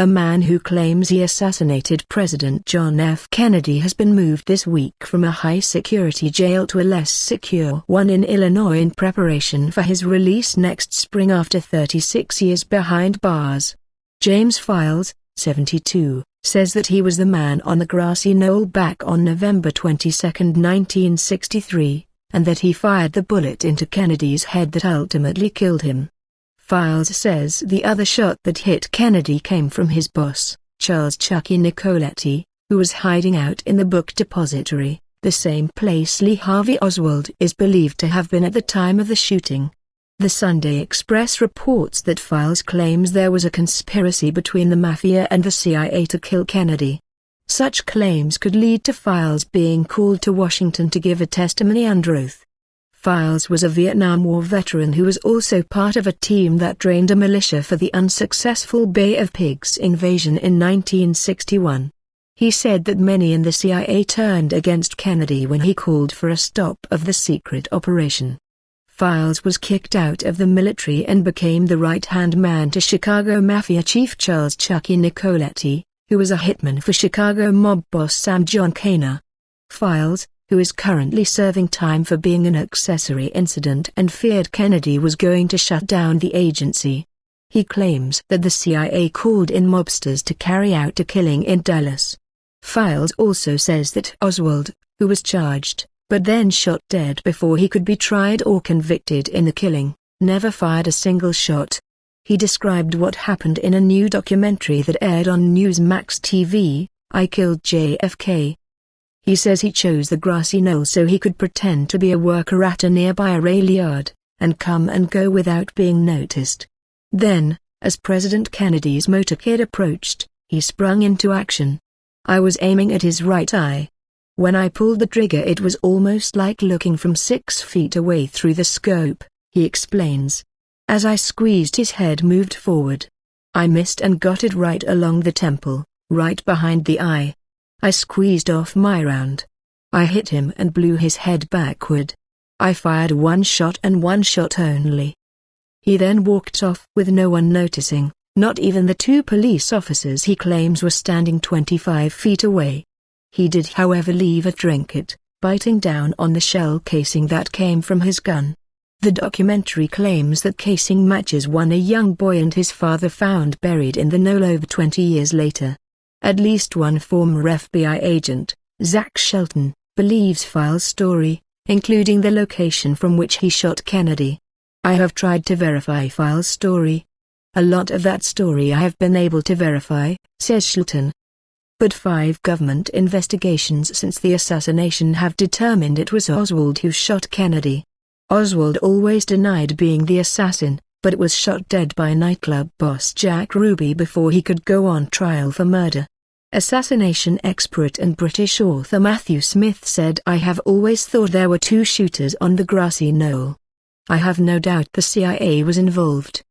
A man who claims he assassinated President John F. Kennedy has been moved this week from a high-security jail to a less secure one in Illinois in preparation for his release next spring after 36 years behind bars. James Fikes, 72, says that he was the man on the grassy knoll back on November 22, 1963, and that he fired the bullet into Kennedy's head that ultimately killed him. Fikes says the other shot that hit Kennedy came from his boss, Charles Chuckie Nicoletti, who was hiding out in the book depository, the same place Lee Harvey Oswald is believed to have been at the time of the shooting. The Sunday Express reports that Fikes claims there was a conspiracy between the mafia and the CIA to kill Kennedy. Such claims could lead to Fikes being called to Washington to give a testimony under oath. Fikes was a Vietnam War veteran who was also part of a team that drained a militia for the unsuccessful Bay of Pigs invasion in 1961. He said that many in the CIA turned against Kennedy when he called for a stop of the secret operation. Fikes was kicked out of the military and became the right-hand man to Chicago Mafia chief Charles Chuckie Nicoletti, who was a hitman for Chicago mob boss Sam John Cana. Fikes, who is currently serving time for being an accessory incident and feared Kennedy was going to shut down the agency. He claims that the CIA called in mobsters to carry out a killing in Dallas. Fikes also says that Oswald, who was charged, but then shot dead before he could be tried or convicted in the killing, never fired a single shot. He described what happened in a new documentary that aired on Newsmax TV, I Killed JFK. He says he chose the grassy knoll so he could pretend to be a worker at a nearby rail yard, and come and go without being noticed. Then, as President Kennedy's motorcade approached, he sprung into action. I was aiming at his right eye. When I pulled the trigger it was almost like looking from 6 feet away through the scope, he explains. As I squeezed his head moved forward. I missed and got it right along the temple, right behind the eye. I squeezed off my round. I hit him and blew his head backward. I fired one shot and one shot only. He then walked off with no one noticing, not even the 2 police officers he claims were standing 25 feet away. He did however leave a trinket, biting down on the shell casing that came from his gun. The documentary claims that casing matches one a young boy and his father found buried in the knoll over 20 years later. At least one former FBI agent, Zach Shelton, believes Fikes' story, including the location from which he shot Kennedy. I have tried to verify Fikes' story. A lot of that story I have been able to verify, says Shelton. But 5 government investigations since the assassination have determined it was Oswald who shot Kennedy. Oswald always denied being the assassin, but was shot dead by nightclub boss Jack Ruby before he could go on trial for murder. Assassination expert and British author Matthew Smith said, I have always thought there were 2 shooters on the grassy knoll. I have no doubt the CIA was involved.